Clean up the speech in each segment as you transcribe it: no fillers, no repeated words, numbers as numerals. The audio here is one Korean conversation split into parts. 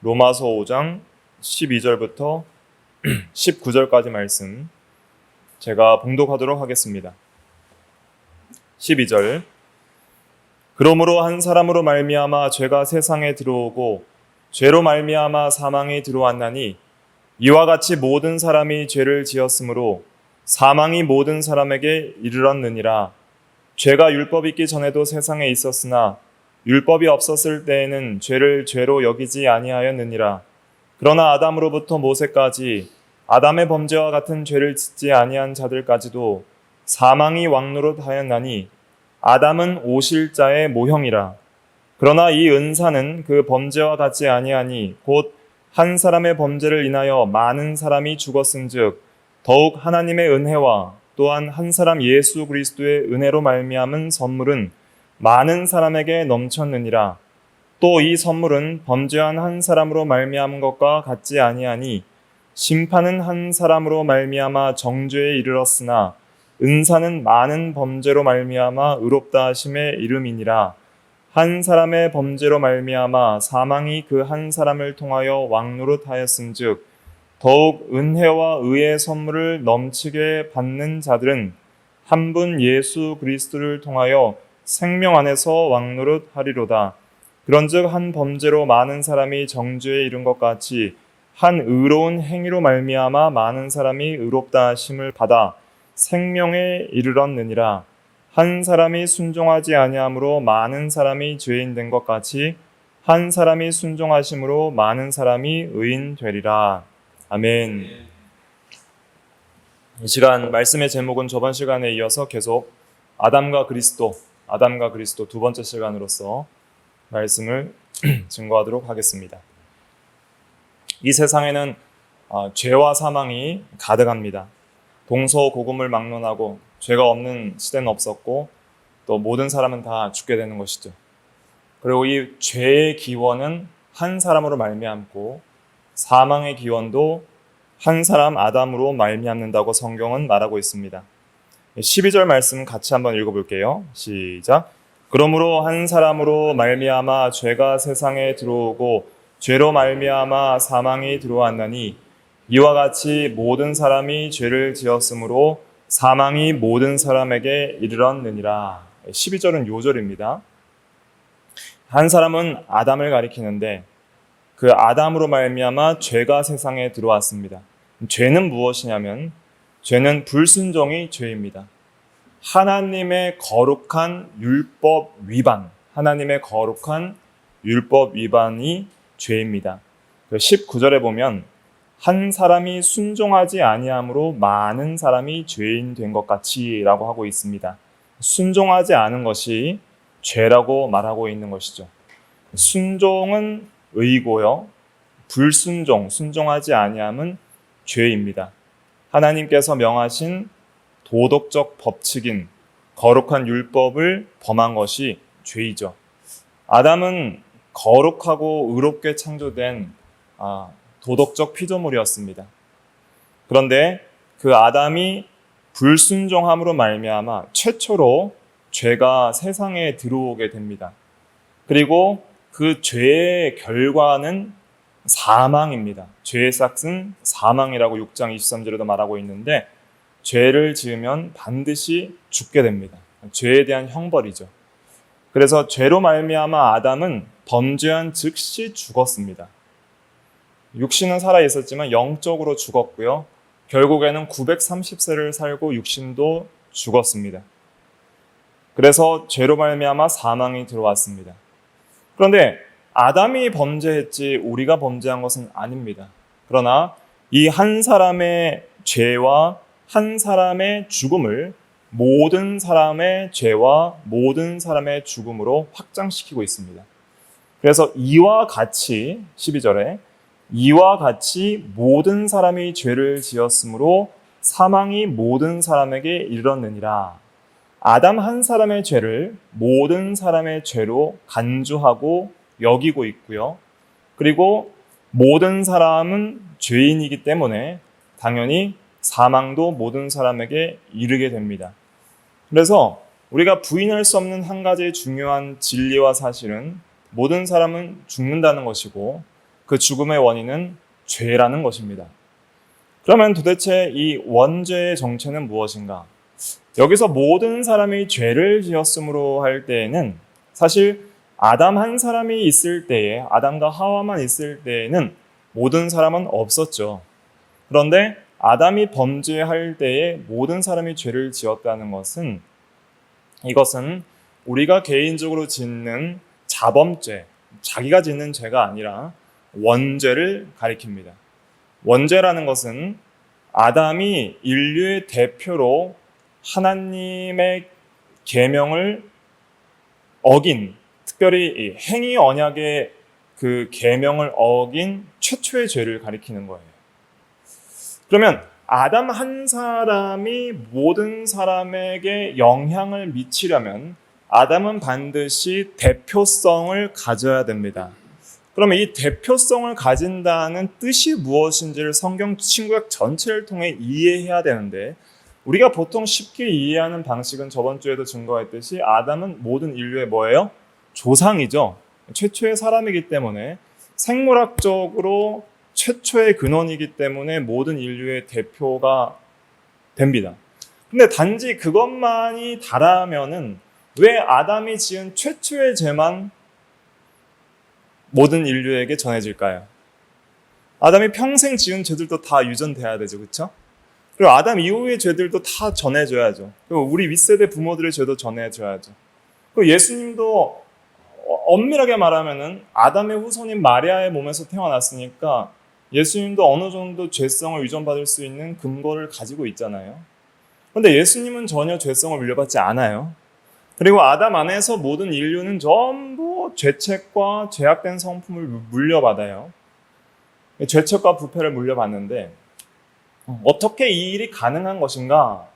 로마서 5장 12절부터 19절까지 말씀 제가 봉독하도록 하겠습니다. 12절. 그러므로 한 사람으로 말미암아 죄가 세상에 들어오고 죄로 말미암아 사망이 들어왔나니 이와 같이 모든 사람이 죄를 지었으므로 사망이 모든 사람에게 이르렀느니라. 죄가 율법이 있기 전에도 세상에 있었으나 율법이 없었을 때에는 죄를 죄로 여기지 아니하였느니라. 그러나 아담으로부터 모세까지 아담의 범죄와 같은 죄를 짓지 아니한 자들까지도 사망이 왕노릇하였나니 아담은 오실자의 모형이라. 그러나 이 은사는 그 범죄와 같지 아니하니 곧 한 사람의 범죄를 인하여 많은 사람이 죽었은즉 더욱 하나님의 은혜와 또한 한 사람 예수 그리스도의 은혜로 말미암은 선물은 많은 사람에게 넘쳤느니라. 또 이 선물은 범죄한 한 사람으로 말미암은 것과 같지 아니하니 심판은 한 사람으로 말미암아 정죄에 이르렀으나 은사는 많은 범죄로 말미암아 의롭다 하심에 이름이니라. 한 사람의 범죄로 말미암아 사망이 그 한 사람을 통하여 왕노릇하였은즉 더욱 은혜와 의의 선물을 넘치게 받는 자들은 한 분 예수 그리스도를 통하여 생명 안에서 왕노릇하리로다. 그런즉 한 범죄로 많은 사람이 정죄에 이른 것 같이 한 의로운 행위로 말미암아 많은 사람이 의롭다 하심을 받아 생명에 이르렀느니라. 한 사람이 순종하지 아니함으로 많은 사람이 죄인 된 것 같이 한 사람이 순종하심으로 많은 사람이 의인 되리라. 아멘. 이 시간 말씀의 제목은 저번 시간에 이어서 계속 아담과 그리스도 두 번째 시간으로서 말씀을 증거하도록 하겠습니다. 이 세상에는 죄와 사망이 가득합니다. 동서고금을 막론하고 죄가 없는 시대는 없었고 또 모든 사람은 다 죽게 되는 것이죠. 그리고 이 죄의 기원은 한 사람으로 말미암고 사망의 기원도 한 사람 아담으로 말미암는다고 성경은 말하고 있습니다. 12절 말씀 같이 한번 읽어볼게요. 시작. 그러므로 한 사람으로 말미암아 죄가 세상에 들어오고 죄로 말미암아 사망이 들어왔나니 이와 같이 모든 사람이 죄를 지었으므로 사망이 모든 사람에게 이르렀느니라. 12절은 요절입니다. 한 사람은 아담을 가리키는데 그 아담으로 말미암아 죄가 세상에 들어왔습니다. 죄는 무엇이냐면 죄는 불순종이 죄입니다. 하나님의 거룩한 율법 위반, 하나님의 거룩한 율법 위반이 죄입니다. 19절에 보면 한 사람이 순종하지 아니함으로 많은 사람이 죄인 된 것 같이라고 하고 있습니다. 순종하지 않은 것이 죄라고 말하고 있는 것이죠. 순종은 의고요. 불순종, 순종하지 아니함은 죄입니다. 하나님께서 명하신 도덕적 법칙인 거룩한 율법을 범한 것이 죄이죠. 아담은 거룩하고 의롭게 창조된 도덕적 피조물이었습니다. 그런데 그 아담이 불순종함으로 말미암아 최초로 죄가 세상에 들어오게 됩니다. 그리고 그 죄의 결과는 사망입니다. 죄의 싹은 사망이라고 6장 23절에도 말하고 있는데 죄를 지으면 반드시 죽게 됩니다. 죄에 대한 형벌이죠. 그래서 죄로 말미암아 아담은 범죄한 즉시 죽었습니다. 육신은 살아 있었지만 영적으로 죽었고요. 결국에는 930세를 살고 육신도 죽었습니다. 그래서 죄로 말미암아 사망이 들어왔습니다. 그런데 아담이 범죄했지 우리가 범죄한 것은 아닙니다. 그러나 이 한 사람의 죄와 한 사람의 죽음을 모든 사람의 죄와 모든 사람의 죽음으로 확장시키고 있습니다. 그래서 이와 같이 12절에 이와 같이 모든 사람이 죄를 지었으므로 사망이 모든 사람에게 이르렀느니라. 아담 한 사람의 죄를 모든 사람의 죄로 간주하고 여기고 있고요. 그리고 모든 사람은 죄인이기 때문에 당연히 사망도 모든 사람에게 이르게 됩니다. 그래서 우리가 부인할 수 없는 한 가지 중요한 진리와 사실은 모든 사람은 죽는다는 것이고 그 죽음의 원인은 죄라는 것입니다. 그러면 도대체 이 원죄의 정체는 무엇인가? 여기서 모든 사람이 죄를 지었으므로 할 때에는 사실 아담 한 사람이 있을 때에, 아담과 하와만 있을 때에는 모든 사람은 없었죠. 그런데 아담이 범죄할 때에 모든 사람이 죄를 지었다는 것은, 이것은 우리가 개인적으로 짓는 자범죄, 자기가 짓는 죄가 아니라 원죄를 가리킵니다. 원죄라는 것은 아담이 인류의 대표로 하나님의 계명을 어긴, 특별히 이 행위 언약의 그 계명을 어긴 최초의 죄를 가리키는 거예요. 그러면 아담 한 사람이 모든 사람에게 영향을 미치려면 아담은 반드시 대표성을 가져야 됩니다. 그러면 이 대표성을 가진다는 뜻이 무엇인지를 성경 신구약 전체를 통해 이해해야 되는데, 우리가 보통 쉽게 이해하는 방식은 저번 주에도 증거했듯이 아담은 모든 인류의 뭐예요? 조상이죠. 최초의 사람이기 때문에, 생물학적으로 최초의 근원이기 때문에 모든 인류의 대표가 됩니다. 근데 단지 그것만이 다라면은 왜 아담이 지은 최초의 죄만 모든 인류에게 전해질까요? 아담이 평생 지은 죄들도 다 유전돼야 되죠, 그렇죠? 그리고 아담 이후의 죄들도 다 전해줘야죠. 그리고 우리 윗세대 부모들의 죄도 전해줘야죠. 그리고 예수님도 엄밀하게 말하면은 아담의 후손인 마리아의 몸에서 태어났으니까 예수님도 어느 정도 죄성을 유전받을 수 있는 근거를 가지고 있잖아요. 그런데 예수님은 전혀 죄성을 물려받지 않아요. 그리고 아담 안에서 모든 인류는 전부 죄책과 죄악된 성품을 물려받아요. 죄책과 부패를 물려받는데 어떻게 이 일이 가능한 것인가?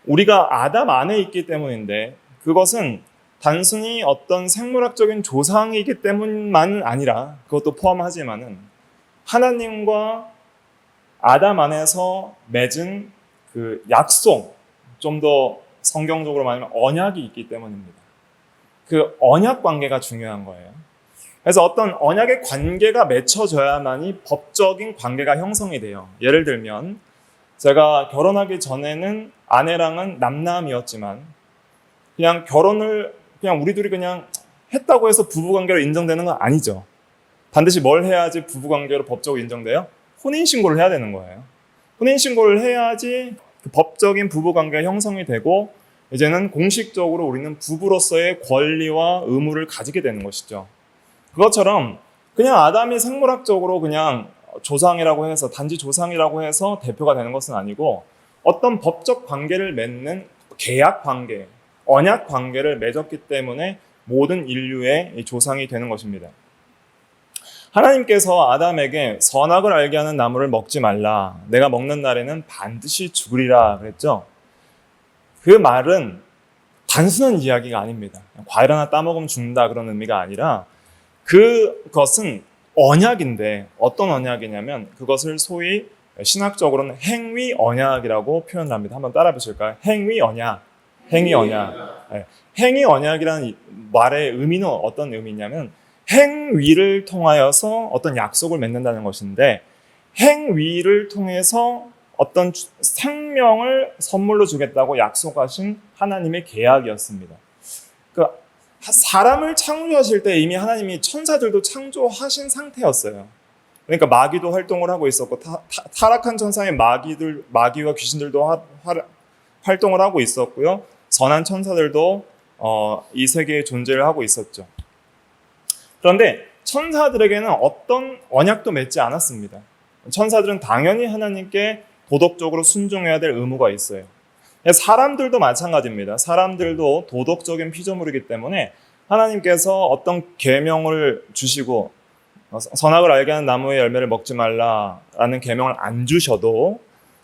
우리가 아담 안에 있기 때문인데, 그것은 단순히 어떤 생물학적인 조상이기 때문만은 아니라, 그것도 포함하지만은 하나님과 아담 안에서 맺은 그 약속, 좀 더 성경적으로 말하면 언약이 있기 때문입니다. 그 언약 관계가 중요한 거예요. 그래서 어떤 언약의 관계가 맺혀져야만이 법적인 관계가 형성이 돼요. 예를 들면 제가 결혼하기 전에는 아내랑은 남남이었지만 그냥 결혼을 그냥 우리 둘이 그냥 했다고 해서 부부관계로 인정되는 건 아니죠. 반드시 뭘 해야지 부부관계로 법적으로 인정돼요? 혼인신고를 해야 되는 거예요. 혼인신고를 해야지 그 법적인 부부관계가 형성이 되고 이제는 공식적으로 우리는 부부로서의 권리와 의무를 가지게 되는 것이죠. 그것처럼 그냥 아담이 생물학적으로 그냥 조상이라고 해서, 단지 조상이라고 해서 대표가 되는 것은 아니고 어떤 법적 관계를 맺는 계약 관계, 언약 관계를 맺었기 때문에 모든 인류의 조상이 되는 것입니다. 하나님께서 아담에게 선악을 알게 하는 나무를 먹지 말라, 내가 먹는 날에는 반드시 죽으리라 그랬죠. 그 말은 단순한 이야기가 아닙니다. 과일 하나 따먹으면 죽는다 그런 의미가 아니라 그것은 언약인데, 어떤 언약이냐면 그것을 소위 신학적으로는 행위 언약이라고 표현을 합니다. 한번 따라 보실까요? 행위 언약. 행위 언약. 네. 행위 언약이라는 말의 의미는 어떤 의미냐면 행위를 통하여서 어떤 약속을 맺는다는 것인데, 행위를 통해서 어떤 생명을 선물로 주겠다고 약속하신 하나님의 계약이었습니다. 그 사람을 창조하실 때 이미 하나님이 천사들도 창조하신 상태였어요. 그러니까 마귀도 활동을 하고 있었고 타락한 천사의 마귀와 귀신들도 활동을 하고 있었고요. 선한 천사들도 이 세계에 존재를 하고 있었죠. 그런데 천사들에게는 어떤 언약도 맺지 않았습니다. 천사들은 당연히 하나님께 도덕적으로 순종해야 될 의무가 있어요. 사람들도 마찬가지입니다. 사람들도 도덕적인 피조물이기 때문에 하나님께서 어떤 계명을 주시고 선악을 알게 하는 나무의 열매를 먹지 말라라는 계명을 안 주셔도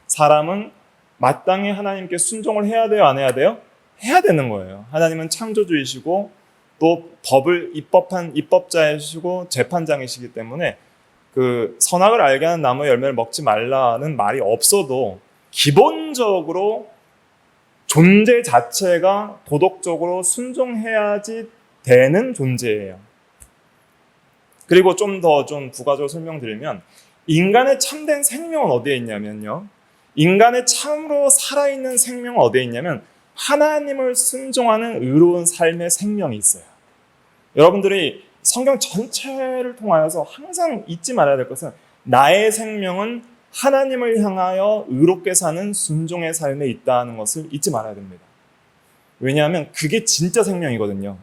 사람은 마땅히 하나님께 순종을 해야 돼요, 안 해야 돼요? 해야 되는 거예요. 하나님은 창조주이시고 또 법을 입법한 입법자이시고 재판장이시기 때문에 그 선악을 알게 하는 나무의 열매를 먹지 말라는 말이 없어도 기본적으로 존재 자체가 도덕적으로 순종해야지 되는 존재예요. 그리고 좀 더 부가적으로 설명드리면 인간의 참된 생명은 어디에 있냐면요. 인간의 참으로 살아있는 생명은 어디에 있냐면 하나님을 순종하는 의로운 삶의 생명이 있어요. 여러분들이 성경 전체를 통하여서 항상 잊지 말아야 될 것은 나의 생명은 하나님을 향하여 의롭게 사는 순종의 삶에 있다는 것을 잊지 말아야 됩니다. 왜냐하면 그게 진짜 생명이거든요.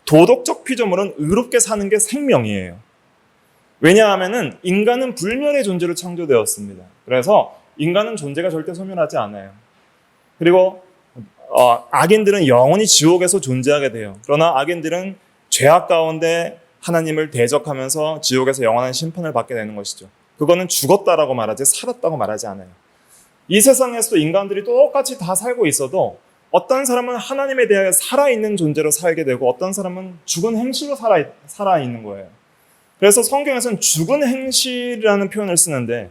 도덕적 피조물은 의롭게 사는 게 생명이에요. 왜냐하면 인간은 불멸의 존재로 창조되었습니다. 그래서 인간은 존재가 절대 소멸하지 않아요. 그리고 악인들은 영원히 지옥에서 존재하게 돼요. 그러나 악인들은 죄악 가운데 하나님을 대적하면서 지옥에서 영원한 심판을 받게 되는 것이죠. 그거는 죽었다라고 말하지 살았다고 말하지 않아요. 이 세상에서도 인간들이 똑같이 다 살고 있어도 어떤 사람은 하나님에 대하여 살아있는 존재로 살게 되고 어떤 사람은 죽은 행실로 살아있는 거예요. 그래서 성경에서는 죽은 행실이라는 표현을 쓰는데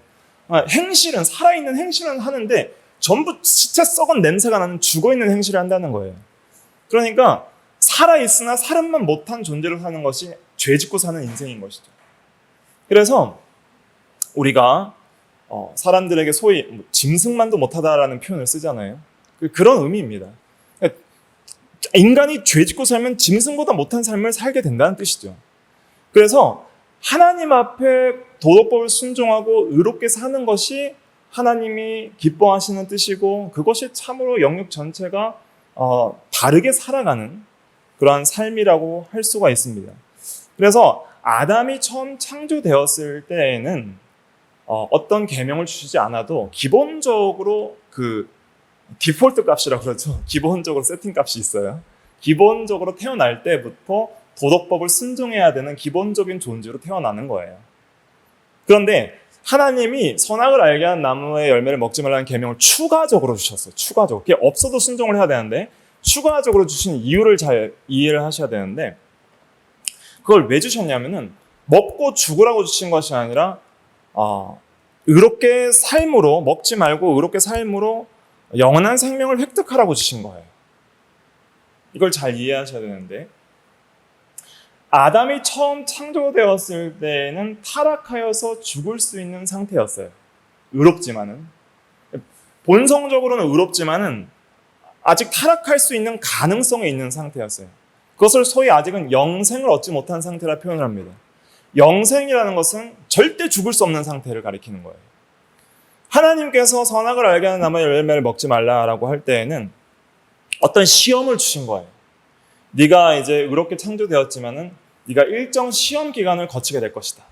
행실은 살아있는 행실은 하는데 전부 시체 썩은 냄새가 나는 죽어있는 행실을 한다는 거예요. 그러니까 살아있으나 살인만 못한 존재로 사는 것이 죄짓고 사는 인생인 것이죠. 그래서 우리가 사람들에게 소위 짐승만도 못하다라는 표현을 쓰잖아요. 그런 의미입니다. 인간이 죄짓고 살면 짐승보다 못한 삶을 살게 된다는 뜻이죠. 그래서 하나님 앞에 도덕법을 순종하고 의롭게 사는 것이 하나님이 기뻐하시는 뜻이고 그것이 참으로 영육 전체가 바르게 살아가는 그러한 삶이라고 할 수가 있습니다. 그래서 아담이 처음 창조되었을 때에는 어떤 계명을 주시지 않아도 기본적으로 그 디폴트 값이라고 그러죠. 기본적으로 세팅 값이 있어요. 기본적으로 태어날 때부터 도덕법을 순종해야 되는 기본적인 존재로 태어나는 거예요. 그런데 하나님이 선악을 알게 하는 나무의 열매를 먹지 말라는 계명을 추가적으로 주셨어요. 추가적으로. 그게 없어도 순종을 해야 되는데 추가적으로 주신 이유를 잘 이해를 하셔야 되는데 그걸 왜 주셨냐면은 먹고 죽으라고 주신 것이 아니라 의롭게 삶으로 먹지 말고 의롭게 삶으로 영원한 생명을 획득하라고 주신 거예요. 이걸 잘 이해하셔야 되는데 아담이 처음 창조되었을 때는 타락하여서 죽을 수 있는 상태였어요. 의롭지만은 본성적으로는 의롭지만은 아직 타락할 수 있는 가능성이 있는 상태였어요. 그것을 소위 아직은 영생을 얻지 못한 상태라 표현을 합니다. 영생이라는 것은 절대 죽을 수 없는 상태를 가리키는 거예요. 하나님께서 선악을 알게 하는 나무의 열매를 먹지 말라라고 할 때에는 어떤 시험을 주신 거예요. 네가 이제 의롭게 창조되었지만은 네가 일정 시험 기간을 거치게 될 것이다.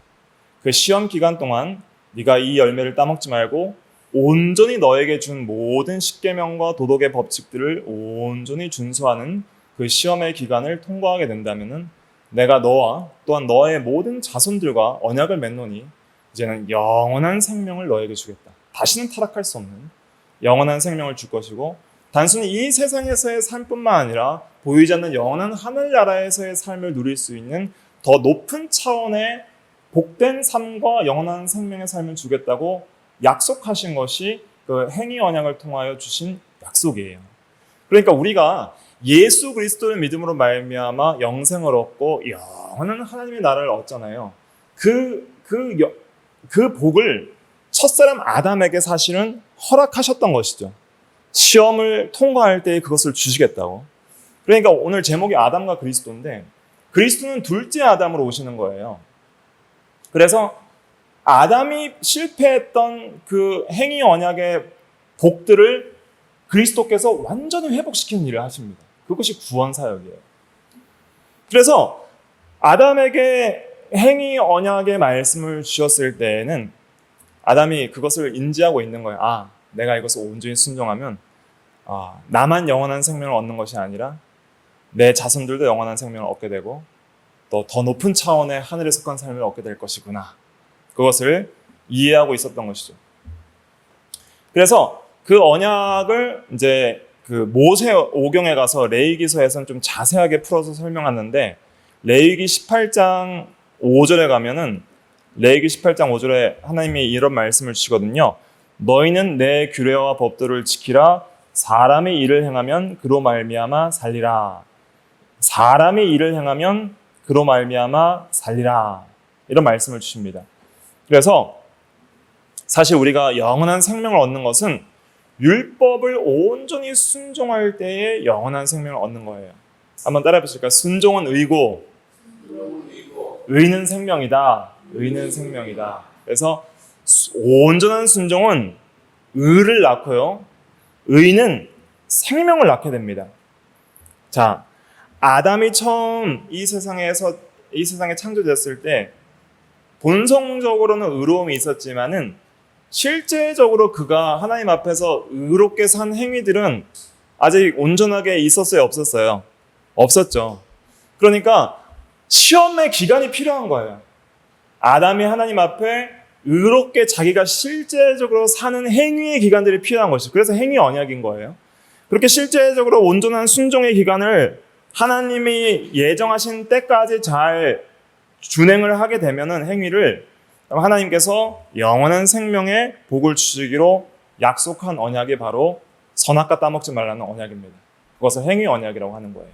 그 시험 기간 동안 네가 이 열매를 따먹지 말고 온전히 너에게 준 모든 십계명과 도덕의 법칙들을 온전히 준수하는 그 시험의 기간을 통과하게 된다면은 내가 너와 또한 너의 모든 자손들과 언약을 맺노니 이제는 영원한 생명을 너에게 주겠다. 다시는 타락할 수 없는 영원한 생명을 줄 것이고 단순히 이 세상에서의 삶뿐만 아니라 보이지 않는 영원한 하늘나라에서의 삶을 누릴 수 있는 더 높은 차원의 복된 삶과 영원한 생명의 삶을 주겠다고 약속하신 것이 그 행위 언약을 통하여 주신 약속이에요. 그러니까 우리가 예수 그리스도를 믿음으로 말미암아 영생을 얻고 영원한 하나님의 나라를 얻잖아요. 그 복을 첫사람 아담에게 사실은 허락하셨던 것이죠. 시험을 통과할 때 그것을 주시겠다고. 그러니까 오늘 제목이 아담과 그리스도인데 그리스도는 둘째 아담으로 오시는 거예요. 그래서 아담이 실패했던 그 행위 언약의 복들을 그리스도께서 완전히 회복시키는 일을 하십니다. 그것이 구원 사역이에요. 그래서 아담에게 행위 언약의 말씀을 주셨을 때에는 아담이 그것을 인지하고 있는 거예요. 내가 이것을 온전히 순종하면 나만 영원한 생명을 얻는 것이 아니라 내 자손들도 영원한 생명을 얻게 되고 또 더 높은 차원의 하늘에 속한 삶을 얻게 될 것이구나. 그것을 이해하고 있었던 것이죠. 그래서 그 언약을 이제 그 모세 오경에 가서 레위기서에서는 좀 자세하게 풀어서 설명하는데 레위기 18장 5절에 가면은 레위기 18장 5절에 하나님이 이런 말씀을 주시거든요. 너희는 내 규례와 법도를 지키라. 사람이 일을 행하면 그로 말미암아 살리라. 사람이 일을 행하면 그로 말미암아 살리라. 이런 말씀을 주십니다. 그래서 사실 우리가 영원한 생명을 얻는 것은 율법을 온전히 순종할 때에 영원한 생명을 얻는 거예요. 한번 따라해 보실까요? 순종은 의고 의는 생명이다. 의는 생명이다. 그래서 온전한 순종은 의를 낳고요. 의는 생명을 낳게 됩니다. 자, 아담이 처음 이 세상에 창조됐을 때 본성적으로는 의로움이 있었지만은 실제적으로 그가 하나님 앞에서 의롭게 산 행위들은 아직 온전하게 있었어요, 없었어요? 없었죠. 그러니까 시험의 기간이 필요한 거예요. 아담이 하나님 앞에 의롭게 자기가 실제적으로 사는 행위의 기간들이 필요한 것이죠. 그래서 행위 언약인 거예요. 그렇게 실제적으로 온전한 순종의 기간을 하나님이 예정하신 때까지 잘 준행을 하게 되면은 행위를 하나님께서 영원한 생명의 복을 주시기로 약속한 언약이 바로 선악과 따먹지 말라는 언약입니다. 그것을 행위 언약이라고 하는 거예요.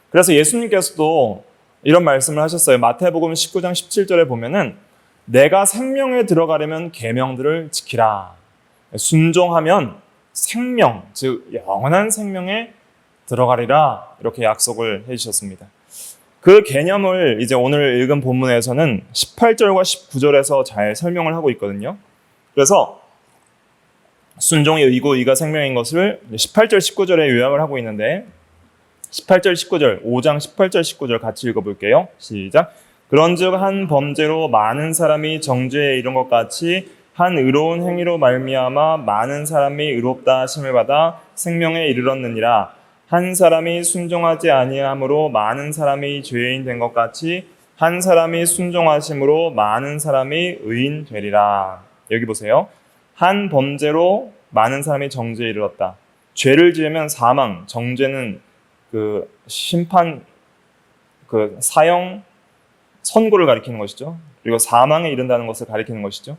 그래서 예수님께서도 이런 말씀을 하셨어요. 마태복음 19장 17절에 보면은 내가 생명에 들어가려면 계명들을 지키라. 순종하면 생명, 즉 영원한 생명에 들어가리라. 이렇게 약속을 해주셨습니다. 그 개념을 이제 오늘 읽은 본문에서는 18절과 19절에서 잘 설명을 하고 있거든요. 그래서 순종이 의고 의가 생명인 것을 18절, 19절에 요약을 하고 있는데 18절, 19절, 5장 18절, 19절 같이 읽어볼게요. 시작. 그런즉 한 범죄로 많은 사람이 정죄에 이른 것 같이 한 의로운 행위로 말미암아 많은 사람이 의롭다 하심을 받아 생명에 이르렀느니라. 한 사람이 순종하지 아니함으로 많은 사람이 죄인 된 것 같이 한 사람이 순종하심으로 많은 사람이 의인 되리라. 여기 보세요. 한 범죄로 많은 사람이 정죄에 이르렀다. 죄를 지으면 사망, 정죄는 그 심판, 그 사형, 선고를 가리키는 것이죠. 그리고 사망에 이른다는 것을 가리키는 것이죠.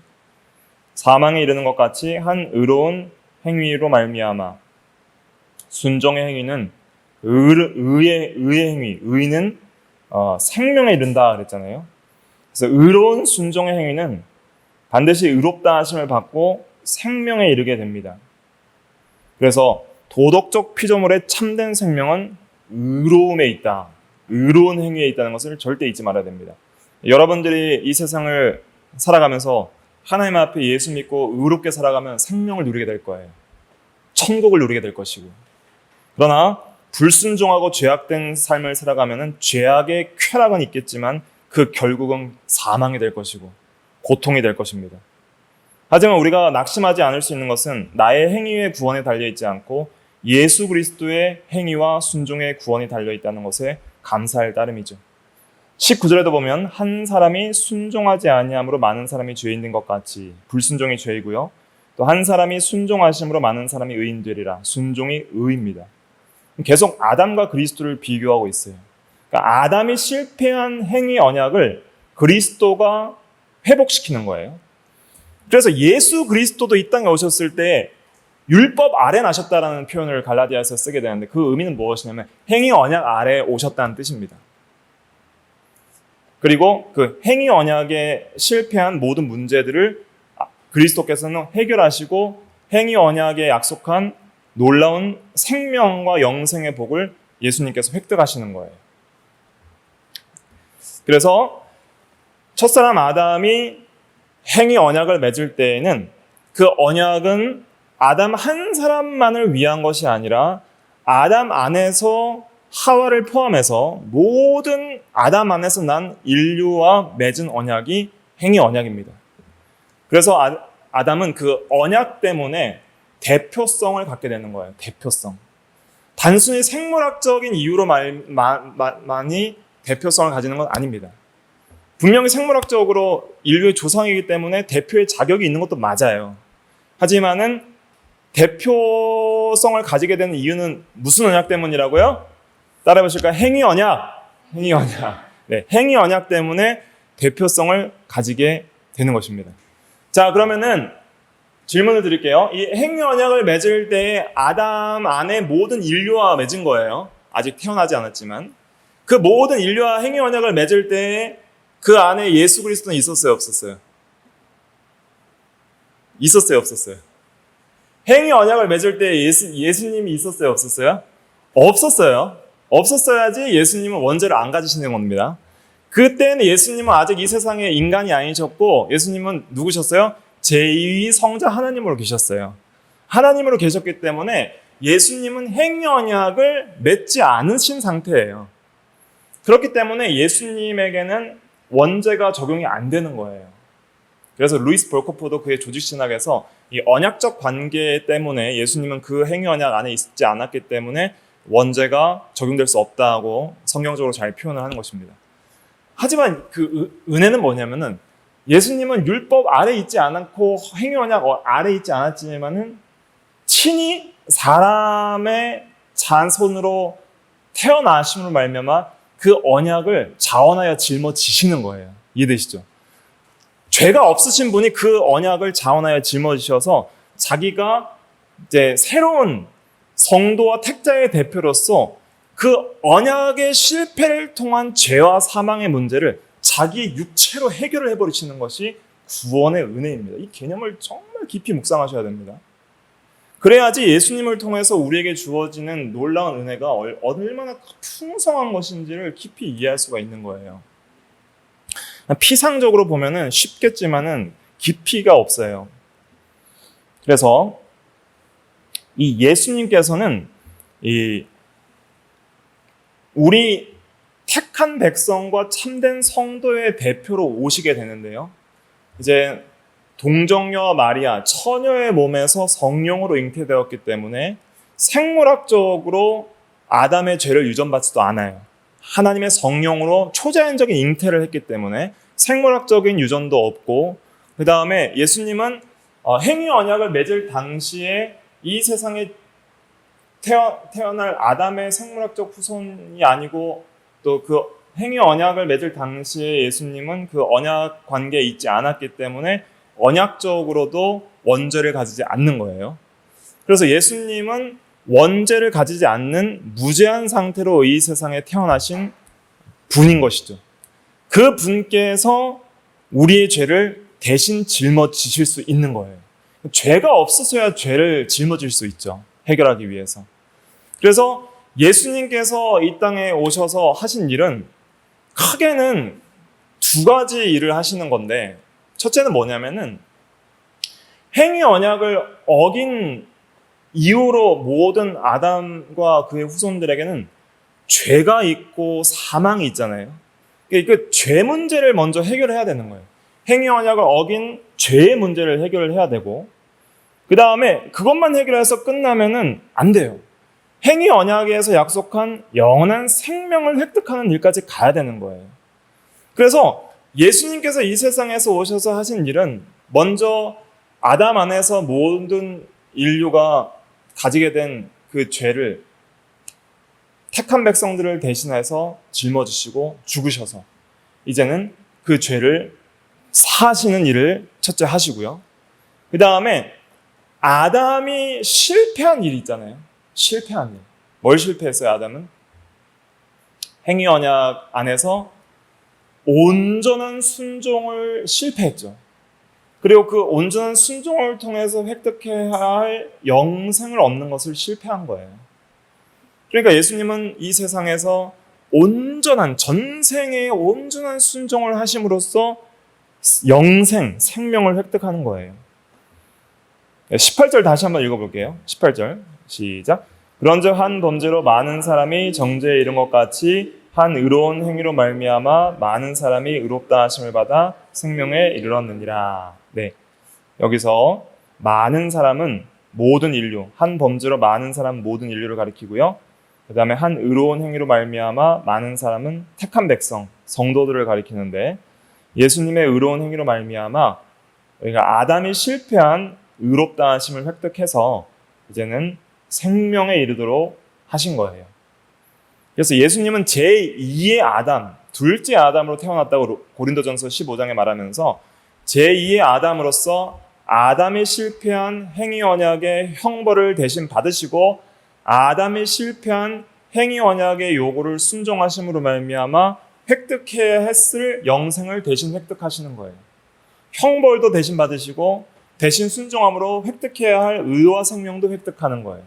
사망에 이르는 것 같이 한 의로운 행위로 말미암아 순종의 행위는 의의 행위, 의는 생명에 이른다 그랬잖아요. 그래서 의로운 순종의 행위는 반드시 의롭다 하심을 받고 생명에 이르게 됩니다. 그래서 도덕적 피조물의 참된 생명은 의로움에 있다. 의로운 행위에 있다는 것을 절대 잊지 말아야 됩니다. 여러분들이 이 세상을 살아가면서 하나님 앞에 예수 믿고 의롭게 살아가면 생명을 누리게 될 거예요. 천국을 누리게 될 것이고. 그러나 불순종하고 죄악된 삶을 살아가면 죄악의 쾌락은 있겠지만 그 결국은 사망이 될 것이고 고통이 될 것입니다. 하지만 우리가 낙심하지 않을 수 있는 것은 나의 행위의 구원에 달려있지 않고 예수 그리스도의 행위와 순종의 구원이 달려있다는 것에 감사할 따름이죠. 19절에도 보면 한 사람이 순종하지 아니함으로 많은 사람이 죄인 된 것 같이 불순종이 죄이고요. 또 한 사람이 순종하심으로 많은 사람이 의인 되리라. 순종이 의입니다. 계속 아담과 그리스도를 비교하고 있어요. 그러니까 아담이 실패한 행위 언약을 그리스도가 회복시키는 거예요. 그래서 예수 그리스도도 이 땅에 오셨을 때 율법 아래 나셨다라는 표현을 갈라디아에서 쓰게 되는데 그 의미는 무엇이냐면 행위 언약 아래 오셨다는 뜻입니다. 그리고 그 행위 언약에 실패한 모든 문제들을 그리스도께서는 해결하시고 행위 언약에 약속한 놀라운 생명과 영생의 복을 예수님께서 획득하시는 거예요. 그래서 첫사람 아담이 행위 언약을 맺을 때에는 그 언약은 아담 한 사람만을 위한 것이 아니라 아담 안에서 하와를 포함해서 모든 아담 안에서 난 인류와 맺은 언약이 행위 언약입니다. 그래서 아담은 그 언약 때문에 대표성을 갖게 되는 거예요. 대표성. 단순히 생물학적인 이유로 만이 대표성을 가지는 건 아닙니다. 분명히 생물학적으로 인류의 조상이기 때문에 대표의 자격이 있는 것도 맞아요. 하지만은 대표성을 가지게 되는 이유는 무슨 언약 때문이라고요? 따라해 보실까요? 행위 언약. 행위 언약. 네, 행위 언약 때문에 대표성을 가지게 되는 것입니다. 자, 그러면은 질문을 드릴게요. 이 행위 언약을 맺을 때 아담 안에 모든 인류와 맺은 거예요. 아직 태어나지 않았지만 그 모든 인류와 행위 언약을 맺을 때 그 안에 예수 그리스도는 있었어요, 없었어요? 있었어요, 없었어요? 행위 언약을 맺을 때 예수님이 있었어요, 없었어요? 없었어요. 없었어야지 예수님은 원죄를 안 가지시는 겁니다. 그때는 예수님은 아직 이 세상에 인간이 아니셨고, 예수님은 누구셨어요? 제2위 성자 하나님으로 계셨어요. 하나님으로 계셨기 때문에 예수님은 행위 언약을 맺지 않으신 상태예요. 그렇기 때문에 예수님에게는 원죄가 적용이 안 되는 거예요. 그래서 루이스 볼코프도 그의 조직신학에서 이 언약적 관계 때문에 예수님은 그 행위 언약 안에 있지 않았기 때문에 원죄가 적용될 수 없다고 성경적으로 잘 표현을 하는 것입니다. 하지만 그 은혜는 뭐냐면은 예수님은 율법 아래 있지 않았고 행위 언약 아래 있지 않았지만은 친히 사람의 자손으로 태어나심으로 말미암아 그 언약을 자원하여 짊어지시는 거예요. 이해되시죠? 죄가 없으신 분이 그 언약을 자원하여 짊어지셔서 자기가 이제 새로운 성도와 택자의 대표로서 그 언약의 실패를 통한 죄와 사망의 문제를 자기 육체로 해결을 해버리시는 것이 구원의 은혜입니다. 이 개념을 정말 깊이 묵상하셔야 됩니다. 그래야지 예수님을 통해서 우리에게 주어지는 놀라운 은혜가 얼마나 풍성한 것인지를 깊이 이해할 수가 있는 거예요. 피상적으로 보면은 쉽겠지만은 깊이가 없어요. 그래서 이 예수님께서는 우리 택한 백성과 참된 성도의 대표로 오시게 되는데요. 이제 동정녀 마리아, 처녀의 몸에서 성령으로 잉태되었기 때문에 생물학적으로 아담의 죄를 유전받지도 않아요. 하나님의 성령으로 초자연적인 잉태를 했기 때문에 생물학적인 유전도 없고, 그 다음에 예수님은 행위 언약을 맺을 당시에 이 세상에 태어날 아담의 생물학적 후손이 아니고, 또 그 행위 언약을 맺을 당시에 예수님은 그 언약 관계에 있지 않았기 때문에 언약적으로도 원죄를 가지지 않는 거예요. 그래서 예수님은 원죄를 가지지 않는 무죄한 상태로 이 세상에 태어나신 분인 것이죠. 그 분께서 우리의 죄를 대신 짊어지실 수 있는 거예요. 죄가 없어서야 죄를 짊어질 수 있죠. 해결하기 위해서. 그래서 예수님께서 이 땅에 오셔서 하신 일은 크게는 두 가지 일을 하시는 건데, 첫째는 뭐냐면은 행위 언약을 어긴 이후로 모든 아담과 그의 후손들에게는 죄가 있고 사망이 있잖아요. 그 죄 문제를 먼저 해결해야 되는 거예요. 행위 언약을 어긴 죄의 문제를 해결해야 되고, 그 다음에 그것만 해결해서 끝나면은 안 돼요. 행위 언약에서 약속한 영원한 생명을 획득하는 일까지 가야 되는 거예요. 그래서 예수님께서 이 세상에서 오셔서 하신 일은 먼저 아담 안에서 모든 인류가 가지게 된 그 죄를 택한 백성들을 대신해서 짊어지시고 죽으셔서 이제는 그 죄를 사하시는 일을 첫째 하시고요. 그 다음에 아담이 실패한 일이 있잖아요. 실패한 일. 뭘 실패했어요, 아담은? 행위 언약 안에서 온전한 순종을 실패했죠. 그리고 그 온전한 순종을 통해서 획득해야 할 영생을 얻는 것을 실패한 거예요. 그러니까 예수님은 이 세상에서 온전한, 전생의 온전한 순종을 하심으로써 영생, 생명을 획득하는 거예요. 18절 다시 한번 읽어볼게요. 18절 시작. 그런즉 한 범죄로 많은 사람이 정죄에 이른 것 같이 한 의로운 행위로 말미암아 많은 사람이 의롭다 하심을 받아 생명에 이르렀느니라. 네, 여기서 많은 사람은 모든 인류, 한 범죄로 많은 사람 모든 인류를 가리키고요. 그 다음에 한 의로운 행위로 말미암아 많은 사람은 택한 백성, 성도들을 가리키는데, 예수님의 의로운 행위로 말미암아 그러니까 아담이 실패한 의롭다 하심을 획득해서 이제는 생명에 이르도록 하신 거예요. 그래서 예수님은 제2의 아담, 둘째 아담으로 태어났다고 고린도전서 15장에 말하면서 제2의 아담으로서 아담이 실패한 행위 언약의 형벌을 대신 받으시고 아담이 실패한 행위 언약의 요구를 순종하심으로 말미암아 획득해야 했을 영생을 대신 획득하시는 거예요. 형벌도 대신 받으시고 대신 순종함으로 획득해야 할 의와 생명도 획득하는 거예요.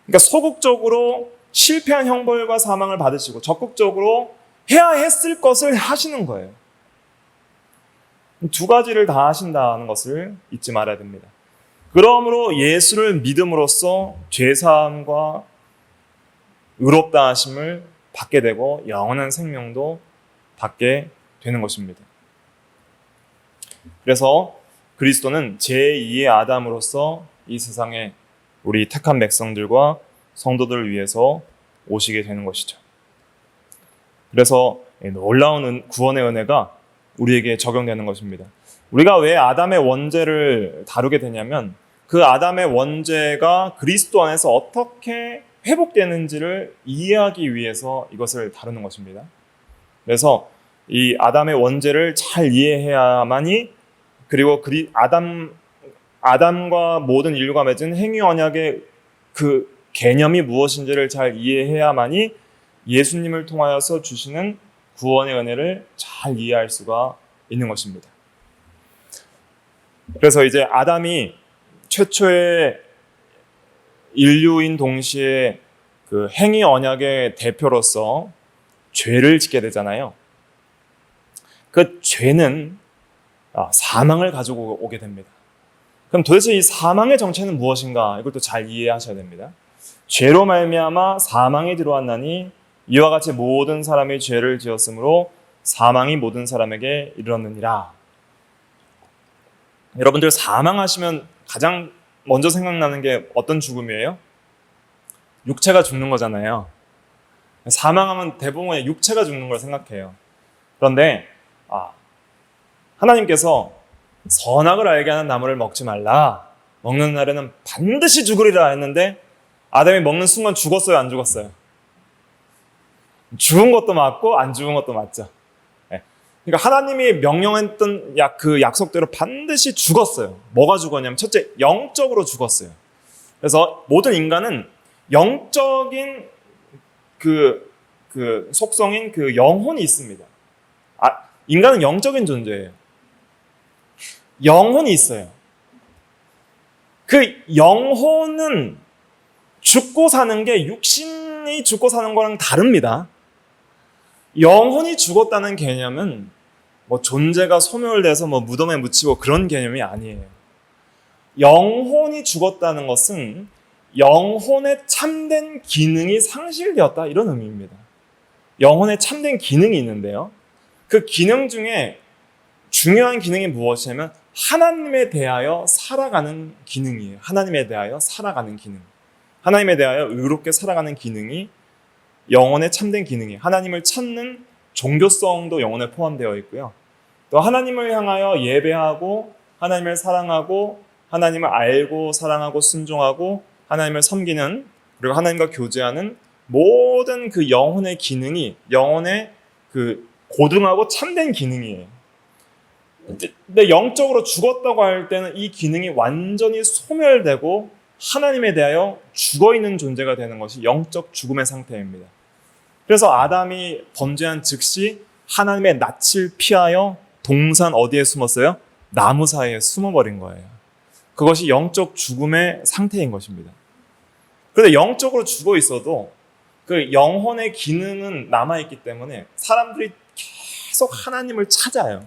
그러니까 소극적으로 실패한 형벌과 사망을 받으시고 적극적으로 해야 했을 것을 하시는 거예요. 두 가지를 다 하신다는 것을 잊지 말아야 됩니다. 그러므로 예수를 믿음으로써 죄사함과 의롭다 하심을 받게 되고 영원한 생명도 받게 되는 것입니다. 그래서 그리스도는 제2의 아담으로서 이 세상에 우리 택한 백성들과 성도들을 위해서 오시게 되는 것이죠. 그래서 놀라운 구원의 은혜가 우리에게 적용되는 것입니다. 우리가 왜 아담의 원죄를 다루게 되냐면 그 아담의 원죄가 그리스도 안에서 어떻게 회복되는지를 이해하기 위해서 이것을 다루는 것입니다. 그래서 이 아담의 원죄를 잘 이해해야만이, 그리고 아담과 모든 인류가 맺은 행위 언약의 그 개념이 무엇인지를 잘 이해해야만이 예수님을 통하여서 주시는 구원의 은혜를 잘 이해할 수가 있는 것입니다. 그래서 이제 아담이 최초의 인류인 동시에 그 행위 언약의 대표로서 죄를 짓게 되잖아요. 그 죄는 사망을 가지고 오게 됩니다. 그럼 도대체 이 사망의 정체는 무엇인가? 이걸 또 잘 이해하셔야 됩니다. 죄로 말미암아 사망이 들어왔나니 이와 같이 모든 사람이 죄를 지었으므로 사망이 모든 사람에게 이르렀느니라. 여러분들 사망하시면 가장 먼저 생각나는 게 어떤 죽음이에요? 육체가 죽는 거잖아요. 사망하면 대부분 육체가 죽는 걸 생각해요. 그런데 하나님께서 선악을 알게 하는 나무를 먹지 말라, 먹는 날에는 반드시 죽으리라 했는데 아담이 먹는 순간 죽었어요, 안 죽었어요? 죽은 것도 맞고 안 죽은 것도 맞죠. 그러니까 하나님이 명령했던 그 약속대로 반드시 죽었어요. 뭐가 죽었냐면 첫째, 영적으로 죽었어요. 그래서 모든 인간은 영적인 그 속성인 그 영혼이 있습니다. 인간은 영적인 존재예요. 영혼이 있어요. 그 영혼은 죽고 사는 게 육신이 죽고 사는 거랑 다릅니다. 영혼이 죽었다는 개념은 존재가 소멸돼서 무덤에 묻히고 그런 개념이 아니에요. 영혼이 죽었다는 것은 영혼의 참된 기능이 상실되었다, 이런 의미입니다. 영혼의 참된 기능이 있는데요. 그 기능 중에 중요한 기능이 무엇이냐면 하나님에 대하여 살아가는 기능이에요. 하나님에 대하여 살아가는 기능. 하나님에 대하여 의롭게 살아가는 기능이 영혼의 참된 기능이에요. 하나님을 찾는 종교성도 영혼에 포함되어 있고요. 또 하나님을 향하여 예배하고 하나님을 사랑하고 하나님을 알고 사랑하고 순종하고 하나님을 섬기는, 그리고 하나님과 교제하는 모든 그 영혼의 기능이 영혼의 그 고등하고 참된 기능이에요. 근데 영적으로 죽었다고 할 때는 이 기능이 완전히 소멸되고 하나님에 대하여 죽어있는 존재가 되는 것이 영적 죽음의 상태입니다. 그래서 아담이 범죄한 즉시 하나님의 낯을 피하여 동산 어디에 숨었어요? 나무 사이에 숨어버린 거예요. 그것이 영적 죽음의 상태인 것입니다. 그런데 영적으로 죽어 있어도 그 영혼의 기능은 남아있기 때문에 사람들이 계속 하나님을 찾아요.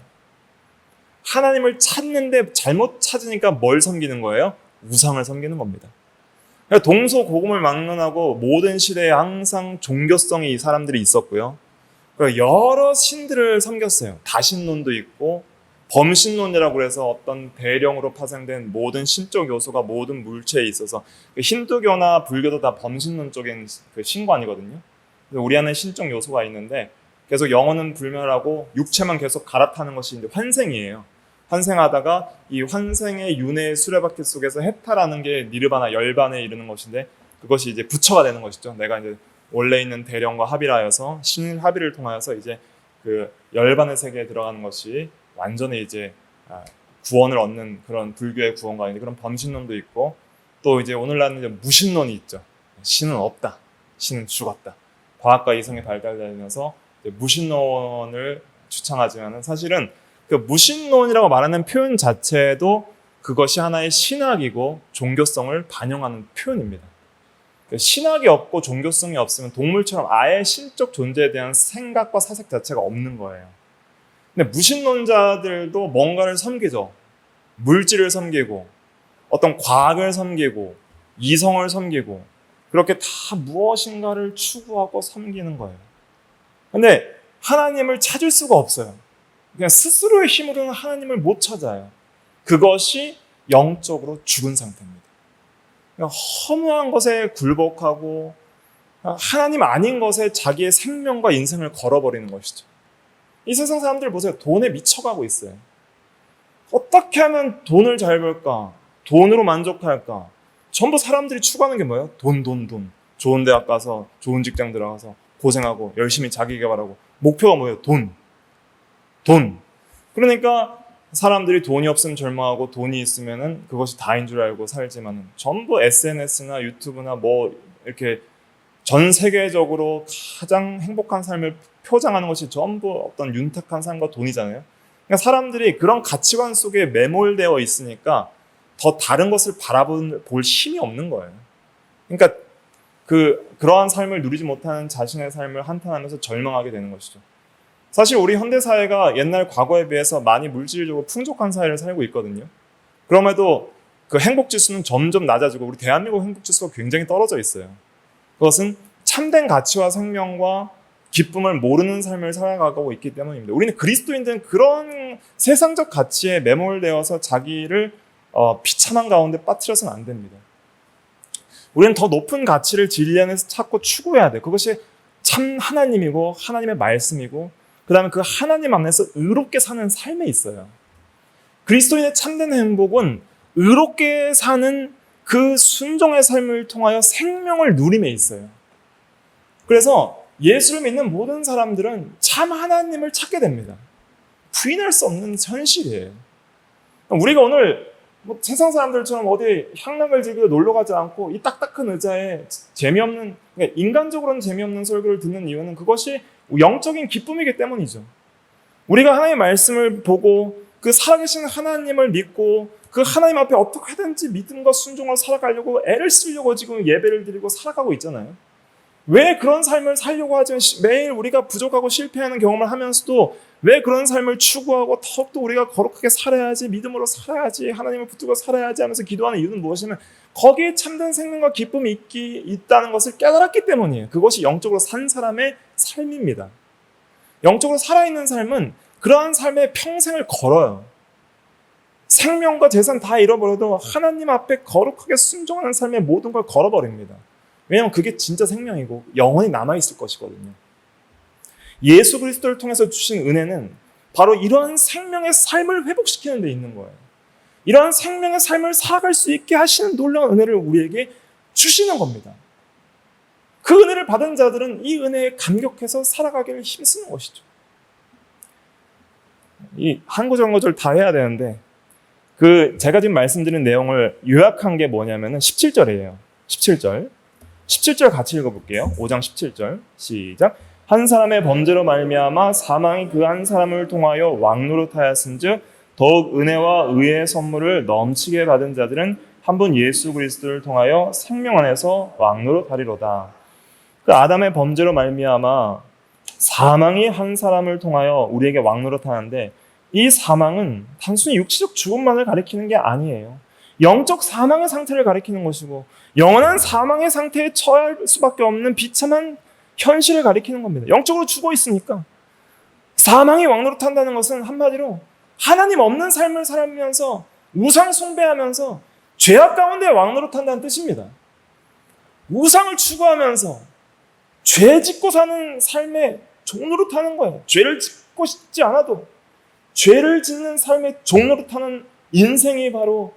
하나님을 찾는데 잘못 찾으니까 뭘 섬기는 거예요? 우상을 섬기는 겁니다. 동서고금을 막론하고 모든 시대에 항상 종교성이 이 사람들이 있었고요. 여러 신들을 섬겼어요. 다신론도 있고 범신론이라고 해서 어떤 대령으로 파생된 모든 신적 요소가 모든 물체에 있어서 힌두교나 불교도 다 범신론적인 그 신관이거든요. 우리 안에 신적 요소가 있는데 계속 영혼은 불멸하고 육체만 계속 갈아타는 것이 이제 환생이에요. 환생하다가 이 환생의 윤회의 수레바퀴 속에서 해탈하는 게 니르바나 열반에 이르는 것인데, 그것이 이제 부처가 되는 것이죠. 내가 이제 원래 있는 대령과 합의를 하여서 신 합의를 통하여서 이제 그 열반의 세계에 들어가는 것이 완전히 이제 구원을 얻는 그런 불교의 구원관인데, 그런 범신론도 있고 또 이제 오늘날은 이제 무신론이 있죠. 신은 없다, 신은 죽었다. 과학과 이성이 발달되면서 무신론을 주창하지만 사실은 그 무신론이라고 말하는 표현 자체도 그것이 하나의 신학이고 종교성을 반영하는 표현입니다. 신학이 없고 종교성이 없으면 동물처럼 아예 신적 존재에 대한 생각과 사색 자체가 없는 거예요. 근데 무신론자들도 뭔가를 섬기죠. 물질을 섬기고 어떤 과학을 섬기고 이성을 섬기고 그렇게 다 무엇인가를 추구하고 섬기는 거예요. 근데 하나님을 찾을 수가 없어요. 그냥 스스로의 힘으로는 하나님을 못 찾아요. 그것이 영적으로 죽은 상태입니다. 허무한 것에 굴복하고 하나님 아닌 것에 자기의 생명과 인생을 걸어버리는 것이죠. 이 세상 사람들 보세요. 돈에 미쳐가고 있어요. 어떻게 하면 돈을 잘 벌까? 돈으로 만족할까? 전부 사람들이 추구하는 게 뭐예요? 돈. 좋은 대학 가서 좋은 직장 들어가서 고생하고 열심히 자기 개발하고 목표가 뭐예요? 돈. 그러니까 사람들이 돈이 없으면 절망하고 돈이 있으면은 그것이 다인 줄 알고 살지만은 전부 SNS나 유튜브나 뭐 이렇게 전 세계적으로 가장 행복한 삶을 표장하는 것이 전부 어떤 윤택한 삶과 돈이잖아요. 그러니까 사람들이 그런 가치관 속에 매몰되어 있으니까 더 다른 것을 바라볼 힘이 없는 거예요. 그러니까 그러한 삶을 누리지 못하는 자신의 삶을 한탄하면서 절망하게 되는 것이죠. 사실 우리 현대사회가 옛날 과거에 비해서 많이 물질적으로 풍족한 사회를 살고 있거든요. 그럼에도 그 행복지수는 점점 낮아지고 우리 대한민국 행복지수가 굉장히 떨어져 있어요. 그것은 참된 가치와 생명과 기쁨을 모르는 삶을 살아가고 있기 때문입니다. 우리는 그리스도인들은 그런 세상적 가치에 매몰되어서 자기를 비참한 가운데 빠뜨려서는 안 됩니다. 우리는 더 높은 가치를 진리 안에서 찾고 추구해야 돼. 그것이 참 하나님이고 하나님의 말씀이고 그 다음에 그 하나님 안에서 의롭게 사는 삶에 있어요. 그리스도인의 참된 행복은 의롭게 사는 그 순종의 삶을 통하여 생명을 누림에 있어요. 그래서 예수를 믿는 모든 사람들은 참 하나님을 찾게 됩니다. 부인할 수 없는 현실이에요. 우리가 오늘 뭐 세상 사람들처럼 어디 향락을 즐기러 놀러 가지 않고 이 딱딱한 의자에 재미없는, 그러니까 인간적으로는 재미없는 설교를 듣는 이유는 그것이 영적인 기쁨이기 때문이죠. 우리가 하나님의 말씀을 보고 그 살아계신 하나님을 믿고 그 하나님 앞에 어떻게 하든지 믿음과 순종을 살아가려고 애를 쓰려고 지금 예배를 드리고 살아가고 있잖아요. 왜 그런 삶을 살려고 하지만 매일 우리가 부족하고 실패하는 경험을 하면서도 왜 그런 삶을 추구하고 더욱더 우리가 거룩하게 살아야지, 믿음으로 살아야지, 하나님을 붙들고 살아야지 하면서 기도하는 이유는 무엇이냐면 거기에 참된 생명과 기쁨이 있다는 것을 깨달았기 때문이에요. 그것이 영적으로 산 사람의 삶입니다. 영적으로 살아있는 삶은 그러한 삶에 평생을 걸어요. 생명과 재산 다 잃어버려도 하나님 앞에 거룩하게 순종하는 삶의 모든 걸 걸어버립니다. 왜냐하면 그게 진짜 생명이고 영원히 남아있을 것이거든요. 예수 그리스도를 통해서 주신 은혜는 바로 이러한 생명의 삶을 회복시키는 데 있는 거예요. 이러한 생명의 삶을 살아갈 수 있게 하시는 놀라운 은혜를 우리에게 주시는 겁니다. 그 은혜를 받은 자들은 이 은혜에 감격해서 살아가기를 힘쓰는 것이죠. 이 한 구절 한 구절 다 해야 되는데 제가 지금 말씀드린 내용을 요약한 게 뭐냐면은 17절이에요. 17절 같이 읽어볼게요. 5장 17절 시작. 한 사람의 범죄로 말미암아 사망이 그 한 사람을 통하여 왕노릇하였은즉 더욱 은혜와 의의 선물을 넘치게 받은 자들은 한 분 예수 그리스도를 통하여 생명 안에서 왕노릇하리로다. 그 아담의 범죄로 말미암아 사망이 한 사람을 통하여 우리에게 왕노릇하는데 이 사망은 단순히 육체적 죽음만을 가리키는 게 아니에요. 영적 사망의 상태를 가리키는 것이고 영원한 사망의 상태에 처할 수밖에 없는 비참한 현실을 가리키는 겁니다. 영적으로 죽어 있으니까. 사망이 왕노릇한다는 것은 한마디로 하나님 없는 삶을 살면서 우상 숭배하면서 죄악 가운데 왕노릇한다는 뜻입니다. 우상을 추구하면서 죄 짓고 사는 삶에 종노릇하는 거예요. 죄를 짓고 싶지 않아도 죄를 짓는 삶에 종노릇하는 인생이 바로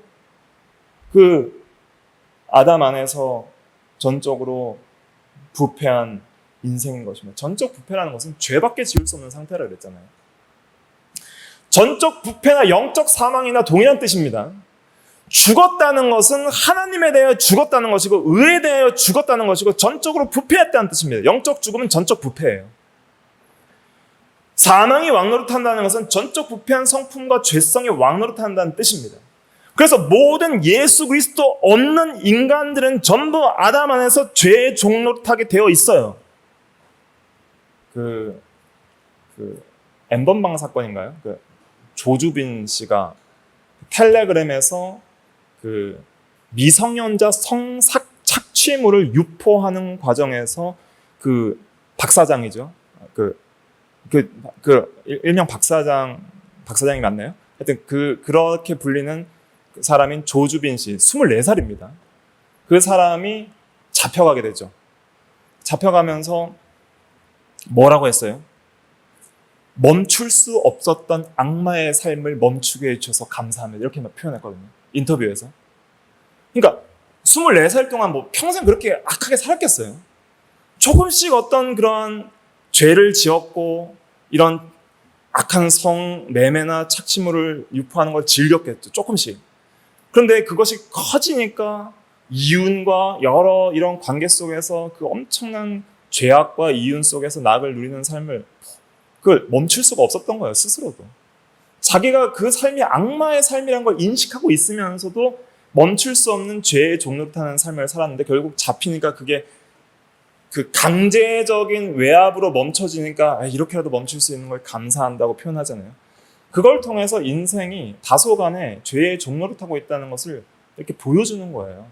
그 아담 안에서 전적으로 부패한 인생인 것입니다. 전적 부패라는 것은 죄밖에 지을 수 없는 상태라 그랬잖아요. 전적 부패나 영적 사망이나 동일한 뜻입니다. 죽었다는 것은 하나님에 대하여 죽었다는 것이고 의에 대하여 죽었다는 것이고 전적으로 부패했다는 뜻입니다. 영적 죽음은 전적 부패예요. 사망이 왕노릇한다는 것은 전적 부패한 성품과 죄성이 왕노릇한다는 뜻입니다. 그래서 모든 예수 그리스도 없는 인간들은 전부 아담 안에서 죄의 종노릇하게 되어 있어요. N번방 사건인가요? 조주빈 씨가 텔레그램에서 미성년자 성착취물을 유포하는 과정에서 박사장이죠. 일명 박사장이 맞나요? 하여튼 그렇게 불리는 사람인 조주빈 씨, 24살입니다. 그 사람이 잡혀가게 되죠. 잡혀가면서 뭐라고 했어요? 멈출 수 없었던 악마의 삶을 멈추게 해주셔서 감사합니다. 이렇게 표현했거든요. 인터뷰에서. 그러니까 24살 동안 평생 그렇게 악하게 살았겠어요? 조금씩 어떤 그런 죄를 지었고 이런 악한 매매나 착취물을 유포하는 걸 즐겼겠죠. 조금씩. 그런데 그것이 커지니까 이윤과 여러 이런 관계 속에서 그 엄청난 죄악과 이윤 속에서 낙을 누리는 삶을 그걸 멈출 수가 없었던 거예요. 스스로도. 자기가 그 삶이 악마의 삶이라는 걸 인식하고 있으면서도 멈출 수 없는 죄의 종노릇하는 삶을 살았는데 결국 잡히니까 그게 강제적인 외압으로 멈춰지니까 이렇게라도 멈출 수 있는 걸 감사한다고 표현하잖아요. 그걸 통해서 인생이 다소간에 죄의 종노릇하고 있다는 것을 이렇게 보여주는 거예요.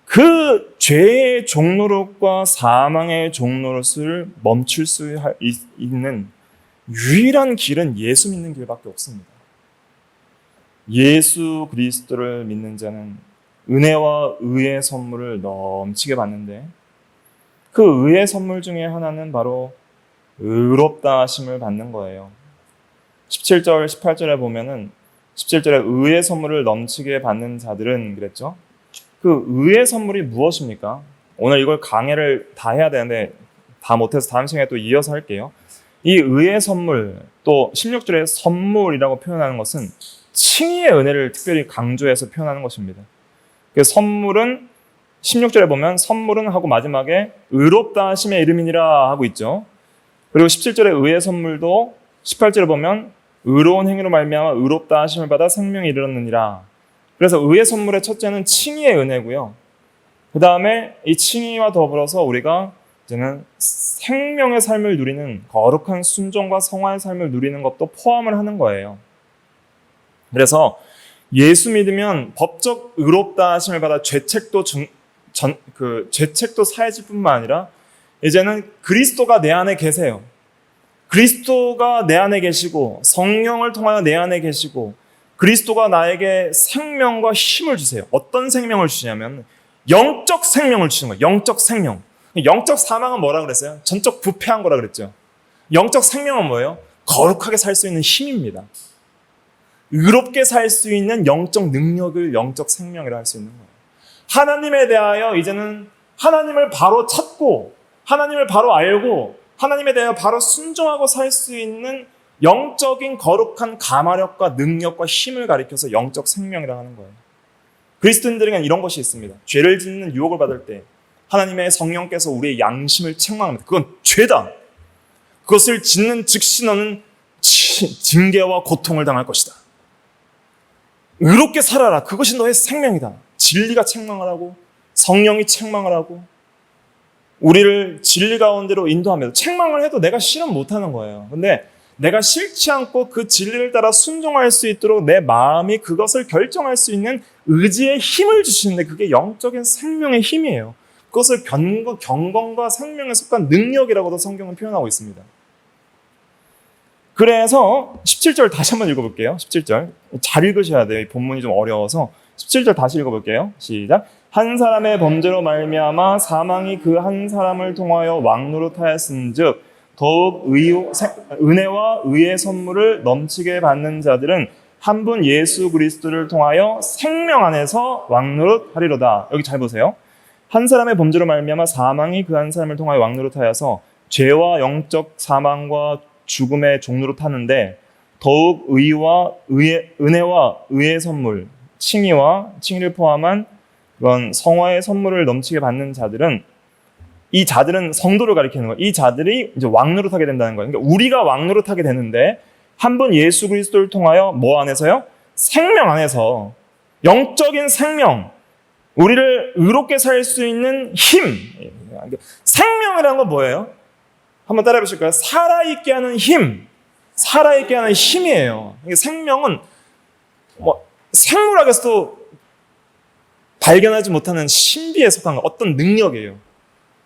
그 죄의 종노릇과 사망의 종노릇을 멈출 수 있는 유일한 길은 예수 믿는 길밖에 없습니다. 예수 그리스도를 믿는 자는 은혜와 의의 선물을 넘치게 받는데 그 의의 선물 중에 하나는 바로 의롭다 하심을 받는 거예요. 17절, 18절에 보면은 17절에 의의 선물을 넘치게 받는 자들은 그랬죠. 그 의의 선물이 무엇입니까? 오늘 이걸 강해를 다 해야 되는데 다 못해서 다음 시간에 또 이어서 할게요. 이 의의 선물, 또 16절에 선물이라고 표현하는 것은 칭의의 은혜를 특별히 강조해서 표현하는 것입니다. 그 선물은 16절에 보면 선물은 하고 마지막에 의롭다 하심의 이름이니라 하고 있죠. 그리고 17절의 의의 선물도 18절에 보면 의로운 행위로 말미암아 의롭다 하심을 받아 생명에 이르렀느니라. 그래서 의의 선물의 첫째는 칭의의 은혜고요. 그 다음에 이 칭의와 더불어서 우리가 이제는 생명의 삶을 누리는 거룩한 순종과 성화의 삶을 누리는 것도 포함을 하는 거예요. 그래서 예수 믿으면 법적 의롭다 하심을 받아 죄책도 사해질 뿐만 아니라 이제는 그리스도가 내 안에 계세요. 그리스도가 내 안에 계시고 성령을 통하여 내 안에 계시고 그리스도가 나에게 생명과 힘을 주세요. 어떤 생명을 주시냐면 영적 생명을 주시는 거예요. 영적 생명. 영적 사망은 뭐라 그랬어요? 전적 부패한 거라 그랬죠. 영적 생명은 뭐예요? 거룩하게 살 수 있는 힘입니다. 의롭게 살 수 있는 영적 능력을 영적 생명이라 할 수 있는 거예요. 하나님에 대하여 이제는 하나님을 바로 찾고 하나님을 바로 알고 하나님에 대하여 바로 순종하고 살 수 있는 영적인 거룩한 가마력과 능력과 힘을 가리켜서 영적 생명이라 하는 거예요. 그리스도인들에게는 이런 것이 있습니다. 죄를 짓는 유혹을 받을 때 하나님의 성령께서 우리의 양심을 책망합니다. 그건 죄다. 그것을 짓는 즉시 너는 징계와 고통을 당할 것이다. 의롭게 살아라. 그것이 너의 생명이다. 진리가 책망을 하고 성령이 책망을 하고 우리를 진리 가운데로 인도하면서 책망을 해도 내가 실현 못하는 거예요. 근데 내가 싫지 않고 그 진리를 따라 순종할 수 있도록 내 마음이 그것을 결정할 수 있는 의지의 힘을 주시는데 그게 영적인 생명의 힘이에요. 그것을 경건과 생명에 속한 능력이라고도 성경은 표현하고 있습니다. 그래서 17절 다시 한번 읽어볼게요. 17절 잘 읽으셔야 돼요. 이 본문이 좀 어려워서 17절 다시 읽어볼게요. 시작. 한 사람의 범죄로 말미암아 사망이 그 한 사람을 통하여 왕노릇하였은즉 더욱 은혜와 의의 선물을 넘치게 받는 자들은 한 분 예수 그리스도를 통하여 생명 안에서 왕노릇하리로다. 여기 잘 보세요. 한 사람의 범죄로 말미암아 사망이 그 한 사람을 통하여 왕노릇하여서 죄와 영적 사망과 죽음의 종로로 타는데 더욱 은혜와 의의 선물, 칭의를 포함한 그런 성화의 선물을 넘치게 받는 자들은 이 자들은 성도를 가리키는 거예요. 이 자들이 이제 왕노릇하게 된다는 거예요. 그러니까 우리가 왕노릇하게 되는데 한 분 예수 그리스도를 통하여 뭐 안에서요? 생명 안에서 영적인 생명, 우리를 의롭게 살 수 있는 힘. 생명이라는 건 뭐예요? 한번 따라해 보실까요? 살아있게 하는 힘. 살아있게 하는 힘이에요. 생명은 뭐 생물학에서도 발견하지 못하는 신비에 속한 어떤 능력이에요.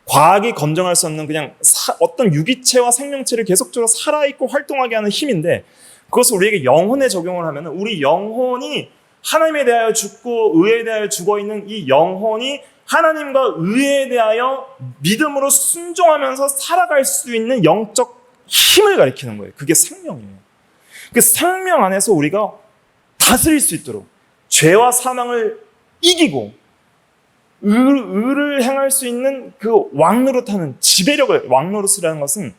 과학이 검증할 수 없는 그냥 어떤 유기체와 생명체를 계속적으로 살아있고 활동하게 하는 힘인데, 그것을 우리에게 영혼에 적용을 하면 우리 영혼이 하나님에 대하여 죽고 의에 대하여 죽어있는 이 영혼이 하나님과 의에 대하여 믿음으로 순종하면서 살아갈 수 있는 영적 힘을 가리키는 거예요. 그게 생명이에요. 그 생명 안에서 우리가 다스릴 수 있도록 죄와 사망을 이기고 의를 행할 수 있는 그 왕노릇하는 지배력을, 왕노릇이라는 것은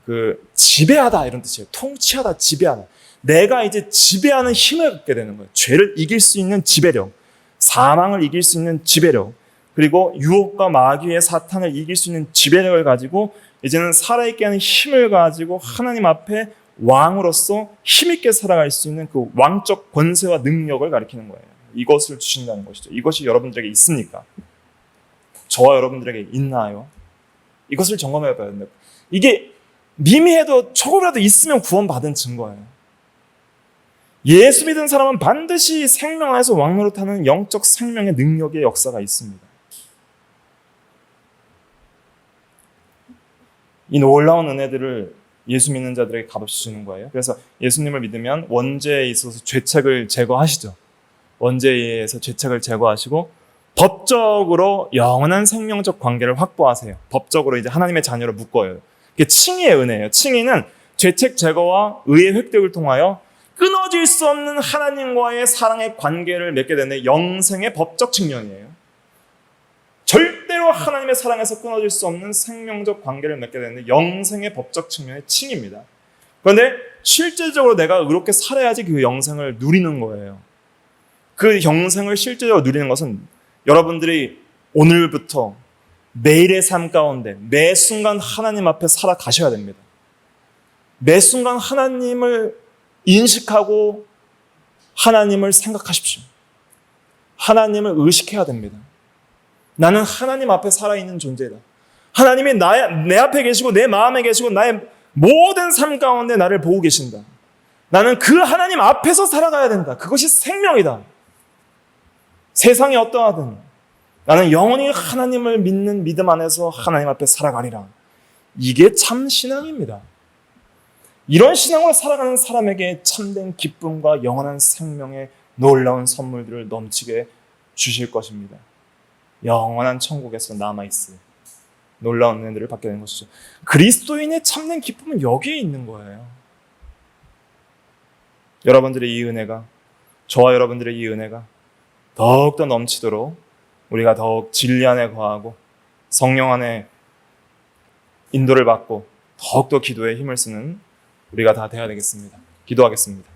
그 지배하다 이런 뜻이에요. 통치하다, 지배하다. 내가 이제 지배하는 힘을 갖게 되는 거예요. 죄를 이길 수 있는 지배력, 사망을 이길 수 있는 지배력, 그리고 유혹과 마귀의 사탄을 이길 수 있는 지배력을 가지고 이제는 살아있게 하는 힘을 가지고 하나님 앞에 왕으로서 힘있게 살아갈 수 있는 그 왕적 권세와 능력을 가리키는 거예요. 이것을 주신다는 것이죠. 이것이 여러분들에게 있습니까? 저와 여러분들에게 있나요? 이것을 점검해 봐야 됩니다. 이게 미미해도 조금이라도 있으면 구원받은 증거예요. 예수 믿은 사람은 반드시 생명 안에서 왕노릇하는 영적 생명의 능력의 역사가 있습니다. 이 놀라운 은혜들을 예수 믿는 자들에게 값없이 주는 거예요. 그래서 예수님을 믿으면 원죄에 있어서 죄책을 제거하시죠. 원죄에 의해서 죄책을 제거하시고 법적으로 영원한 생명적 관계를 확보하세요. 법적으로 이제 하나님의 자녀로 묶어요. 이게 칭의의 은혜예요. 칭의는 죄책 제거와 의의 획득을 통하여 끊어질 수 없는 하나님과의 사랑의 관계를 맺게 되는 영생의 법적 측면이에요. 절대로 하나님의 사랑에서 끊어질 수 없는 생명적 관계를 맺게 되는 영생의 법적 측면의 칭의입니다. 그런데 실제적으로 내가 의롭게 살아야지 그 영생을 누리는 거예요. 그 영생을 실제적으로 누리는 것은 여러분들이 오늘부터 매일의 삶 가운데 매 순간 하나님 앞에 살아가셔야 됩니다. 매 순간 하나님을 인식하고 하나님을 생각하십시오. 하나님을 의식해야 됩니다. 나는 하나님 앞에 살아있는 존재다. 하나님이 내 앞에 계시고 내 마음에 계시고 나의 모든 삶 가운데 나를 보고 계신다. 나는 그 하나님 앞에서 살아가야 된다. 그것이 생명이다. 세상이 어떠하든 나는 영원히 하나님을 믿는 믿음 안에서 하나님 앞에 살아가리라. 이게 참 신앙입니다. 이런 신앙으로 살아가는 사람에게 참된 기쁨과 영원한 생명의 놀라운 선물들을 넘치게 주실 것입니다. 영원한 천국에서 남아있을 놀라운 은혜들을 받게 되는 것이죠. 그리스도인의 참된 기쁨은 여기에 있는 거예요. 여러분들의 이 은혜가, 저와 여러분들의 이 은혜가 더욱더 넘치도록 우리가 더욱 진리 안에 거하고 성령 안에 인도를 받고 더욱더 기도에 힘을 쓰는 우리가 다 되어야 되겠습니다. 기도하겠습니다.